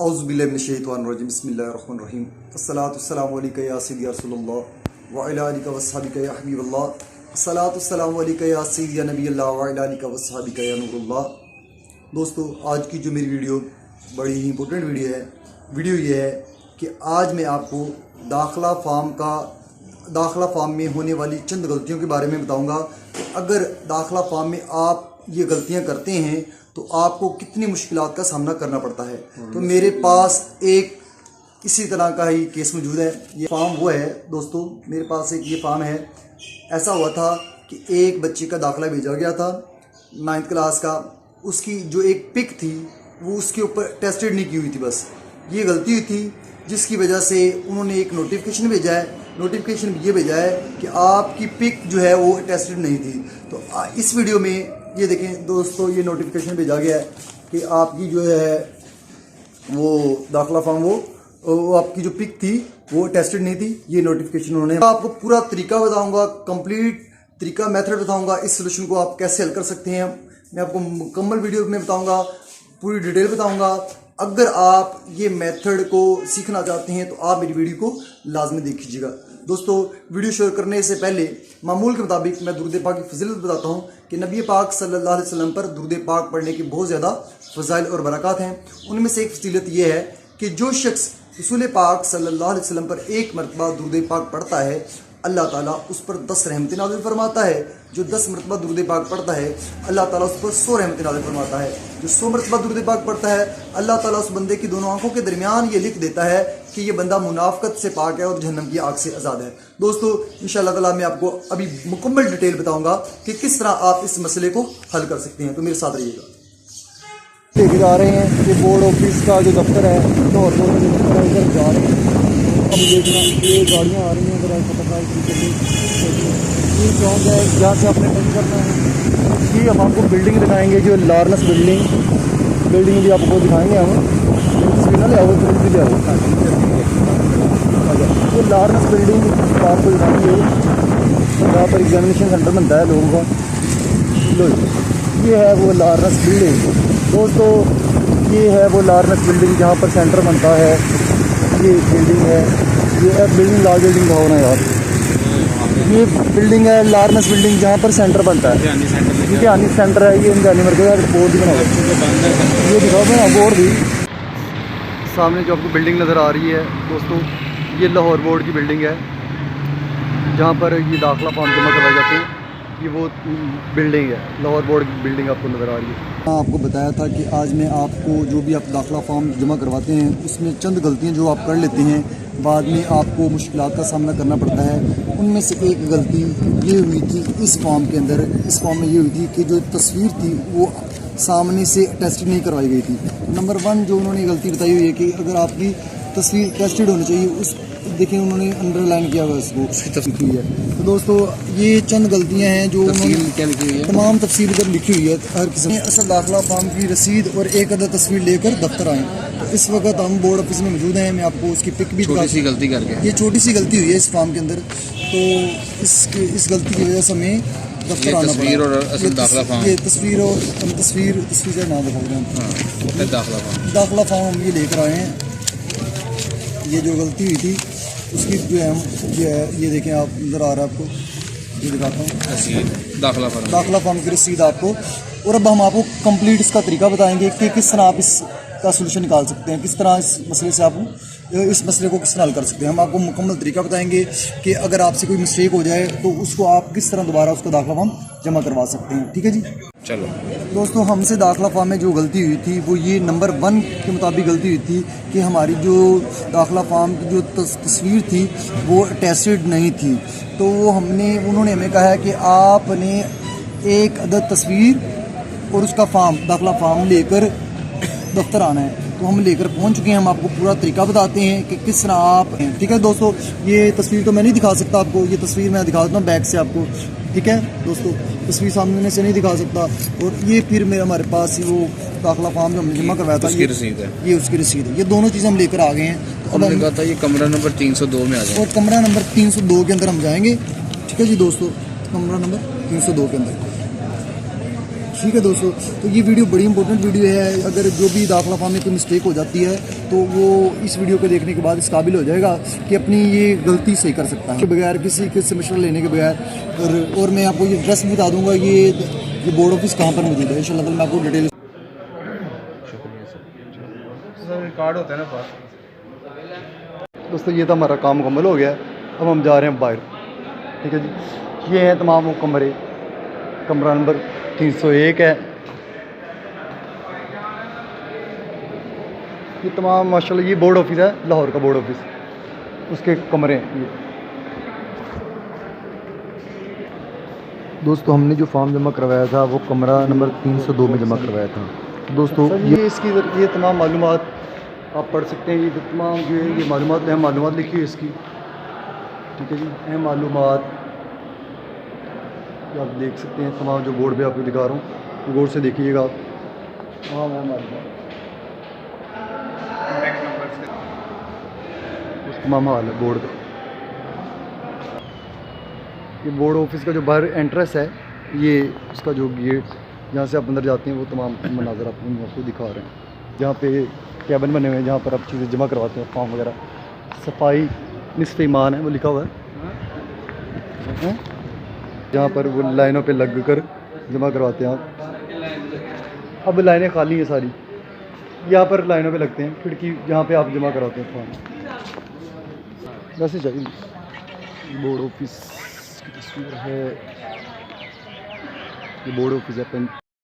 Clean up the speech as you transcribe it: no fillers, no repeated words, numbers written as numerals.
औज़ुबिल्लाहिमिनश्शैतानिर्रजीम बिस्मिल्लाहिर्रहमानिर्रहीम अस्सलातुस्सलामु अलैका या सय्यिदी या रसूलल्लाह व अला आलिका व अस्हाबिका या हबीबल्लाह अस्सलातुस्सलामु अलैका या सय्यिदी या नबील्लाह व अला आलिका व अस्हाबिका या नूरुल्लाह। दोस्तों, आज की जो मेरी वीडियो बड़ी ही इंपॉर्टेंट वीडियो ये है कि आज मैं आपको दाखिला फार्म में होने वाली चंद गलतियों के बारे में बताऊँगा। अगर दाखिला फार्म में आप ये गलतियाँ करते हैं तो आपको कितनी मुश्किलात का सामना करना पड़ता है। तो मेरे पास एक इसी तरह का ही केस मौजूद है। ये फार्म वो है दोस्तों, मेरे पास एक ये फार्म है। ऐसा हुआ था कि एक बच्चे का दाखिला भेजा गया था 9th क्लास का। उसकी जो एक पिक थी वो उसके ऊपर टेस्टेड नहीं की हुई थी, बस ये गलती हुई थी, जिसकी वजह से उन्होंने एक नोटिफिकेशन भेजा है। नोटिफिकेशन ये भेजा है कि आपकी पिक जो है वो टेस्टेड नहीं थी। तो इस वीडियो में ये देखें दोस्तों, ये नोटिफिकेशन भेजा गया है कि आपकी जो है वो दाखिला फॉर्म वो आपकी जो पिक थी वो टेस्टेड नहीं थी। ये नोटिफिकेशन उन्होंने आपको पूरा तरीका बताऊंगा, कंप्लीट तरीका मेथड बताऊंगा। इस सोल्यूशन को आप कैसे हल कर सकते हैं मैं आपको मुकम्मल वीडियो में बताऊंगा, पूरी डिटेल बताऊंगा। अगर आप ये मेथड को सीखना चाहते हैं तो आप मेरी वीडियो को लाजमी देखिएगा। दोस्तों, वीडियो शुरू करने से पहले मामूल के मुताबिक मैं दुरूद पाक की फजीलत बताता हूँ कि नबी पाक सल्लल्लाहु अलैहि वसल्लम पर दुरूद पाक पढ़ने की बहुत ज़्यादा फ़ज़ाइल और बरक़ात हैं। उनमें से एक फजीलत ये है कि जो शख्स रसूल पाक सल्लल्लाहु अलैहि वसल्लम पर एक मरतबा दुरूद पाक पढ़ता है, अल्लाह ताला उस पर 10 रहमतें नाज़िल फरमाता है। जो 10 मरतबा दुरूद पाक पढ़ता है, अल्लाह ताला उस पर 100 रहमतें नाज़िल फरमाता है। जो 100 मरतबा दुरूद पाक पढ़ता है, अल्लाह ताला उस बंदे की दोनों आंखों के दरमियान ये लिख देता है कि ये बंदा मुनाफ़क़त से पाक है और जहन्नम की आग से आज़ाद है। दोस्तों, इंशाअल्लाह ताला मैं आपको अभी मुकम्मल डिटेल बताऊँगा कि किस तरह आप इस मसले को हल कर सकते हैं। तो मेरे साथ रहिएगा। लेके जा रहे हैं ये बोर्ड ऑफिस का जो दफ्तर है, लाहौर बोर्ड में दफ्तर है, उधर जा रहे हैं। अब देखना ये गाड़ियाँ आ रही हैं, अगर आपको पता है ये चौक है, यहाँ से आपने टर्न करना है। ये हम आपको बिल्डिंग दिखाएंगे, जो लार्नस बिल्डिंग भी आपको दिखाएंगे। हम तस्वीर ना ले आओ, तुरंत भी ले आओ। ये लार्नस बिल्डिंग आपको दिखाएंगे, यहाँ पर एग्जामिनेशन सेंटर बनता है लोगों का। लो, ये है वो लार्नस बिल्डिंग दोस्तों, ये है वो लार्नस बिल्डिंग जहाँ पर सेंटर बनता है। ये बिल्डिंग है, ये बिल्डिंग लाल बिल्डिंग का होना यार। ये बिल्डिंग है लार्नस बिल्डिंग जहाँ पर सेंटर बनता है। इम्तिहानी सेंटर है ये, इम्तिहानी मरकज़ बोर्ड भी बनाओ, ये दिखाओ ना बोर्ड भी। सामने जो आपको बिल्डिंग नज़र आ रही है दोस्तों, ये लाहौर बोर्ड की बिल्डिंग है जहाँ पर ये दाखिला फॉर्म जमा करवाए जाते हैं। ये वो बिल्डिंग है, लाहौर बोर्ड की बिल्डिंग आपको नज़र आ रही है। आपको बताया था कि आज मैं आपको जो भी आप दाखिला फॉर्म जमा करवाते हैं उसमें चंद गलतियां जो आप कर लेते हैं, बाद में आपको मुश्किलात का सामना करना पड़ता है। उनमें से एक गलती ये हुई थी इस फॉर्म के अंदर। इस फॉर्म में ये हुई थी कि जो तस्वीर थी वो सामने से टेस्टेड नहीं करवाई गई थी। नंबर 1 जो उन्होंने गलती बताई हुई है कि अगर आपकी तस्वीर टेस्टेड होनी चाहिए, उस देखिए उन्होंने अंडरलाइन किया हुआ इसको, उसकी तस्वीर है। तो दोस्तों, ये चंद गलतियां हैं जो उन्होंने क्या लिखी हुई है, तमाम तफसील इधर लिखी हुई है हर किस्म। असल दाखिला फॉर्म की रसीद और एक अदर तस्वीर लेकर दफ्तर आएँ। तो इस वक्त हम बोर्ड ऑफिस में मौजूद हैं। मैं आपको उसकी पिक भी छोटी सी गलती करके, ये छोटी सी गलती हुई है इस फॉर्म के अंदर, तो इस गलती की वजह से हमें दफ्तर आना पड़ा। और असल दाखिला फॉर्म, ये तस्वीर और तस्वीर का नाम दिखा रहे हैं, दाखिला फॉर्म हम ये लेकर आए हैं। ये जो गलती हुई थी उसकी जो है ये देखें आप, नज़र आ रहा है आपको, ये दिखाता हूँ दाखिला फॉर्म की रसीद आपको। और अब हम आपको कंप्लीट इसका तरीका बताएंगे कि किस तरह आप इसका सोल्यूशन निकाल सकते हैं, किस तरह इस मसले से आप इस मसले को किस तरह हल कर सकते हैं। हम आपको मुकम्मल तरीका बताएंगे कि अगर आपसे कोई मिस्टेक हो जाए तो उसको आप किस तरह दोबारा उसका दाखिला फॉर्म जमा करवा सकते हैं। ठीक है जी, चलो दोस्तों, हमसे दाखिला फॉर्म में जो गलती हुई थी वो ये नंबर 1 के मुताबिक गलती हुई थी कि हमारी जो दाखिला फॉर्म की जो तस्वीर थी वो टेस्टेड नहीं थी। तो वो उन्होंने हमें कहा है कि आपने एक अदद तस्वीर और उसका दाखिला फॉर्म लेकर दफ्तर आना है। तो हम लेकर पहुंच चुके हैं। हम आपको पूरा तरीका बताते हैं कि किस तरह आप, ठीक है दोस्तों। ये तस्वीर तो मैं नहीं दिखा सकता आपको, ये तस्वीर मैं दिखा देता हूँ बैक से आपको, ठीक है दोस्तों। तस्वीर सामने से नहीं दिखा सकता। और ये फिर हमारे पास ही वो दाखिला फॉर्म जो हमने जमा करवाया था, उसकी रसीद है, ये उसकी रसीद है। ये दोनों चीज़ें हम लेकर आ गए हैं। तो हमने कहा था ये कमरा नंबर 302 में आ जाए, और कमरा नंबर 302 के अंदर हम जाएंगे। ठीक है जी दोस्तों, कमरा नंबर 302 के अंदर ठीक है दोस्तों, तो ये वीडियो बड़ी इंपॉर्टेंट वीडियो है। अगर जो भी दाखिला फॉर्म में कोई मिस्टेक हो जाती है तो वो इस वीडियो को देखने के बाद इस काबिल हो जाएगा कि अपनी ये गलती सही कर सकता है बगैर किसी से मशवरा लेने के बगैर। और मैं आपको ये एड्रेस बता दूंगा, ये बोर्ड ऑफिस कहाँ पर मौजूद है। इंशाल्लाह मैं आपको डिटेल रिकॉर्ड होता है ना पास। दोस्तों ये तो हमारा काम मुकम्मल हो गया है। अब हम जा रहे हैं बाहर। ठीक है जी, ये हैं तमाम वो कमरे। कमरा नंबर 301 है। ये तमाम माशाल्लाह ये बोर्ड ऑफिस है, लाहौर का बोर्ड ऑफिस, उसके कमरे हैं ये। दोस्तों हमने जो फॉर्म जमा करवाया था वो कमरा नंबर 302 में जमा करवाया था। दोस्तों ये इसकी ये तमाम मालूमात आप पढ़ सकते हैं। ये तमाम जो है ये मालूमात अहम मालूमात लिखी है इसकी। ठीक है जी, अहम मालूमात आप देख सकते हैं। तमाम जो बोर्ड पे आपको दिखा रहा हूँ, गौर से देखिएगा आप। तमाम अहम मालूमात, तमाम हाल है बोर्ड का। ये बोर्ड ऑफिस का जो बाहर एंट्रेंस है, ये उसका जो गेट जहाँ से आप अंदर जाते हैं वो तमाम मनाजर आपको दिखा रहे हैं। जहाँ पे कैबिन बने हुए हैं, जहाँ पर आप चीज़ें जमा करवाते हैं, फॉर्म वगैरह। सफाई निस्फ़ ईमान है वो लिखा हुआ है। जहाँ पर वो लाइनों पे लग कर जमा करवाते हैं आप। अब लाइनें खाली हैं सारी, यहाँ पर लाइनों पे लगते हैं, खिड़की जहाँ पे आप जमा करवाते हैं फॉर्म। वैसे चाहिए बोर्ड ऑफिस की तस्वीर है। ये बोर्ड ऑफिस है।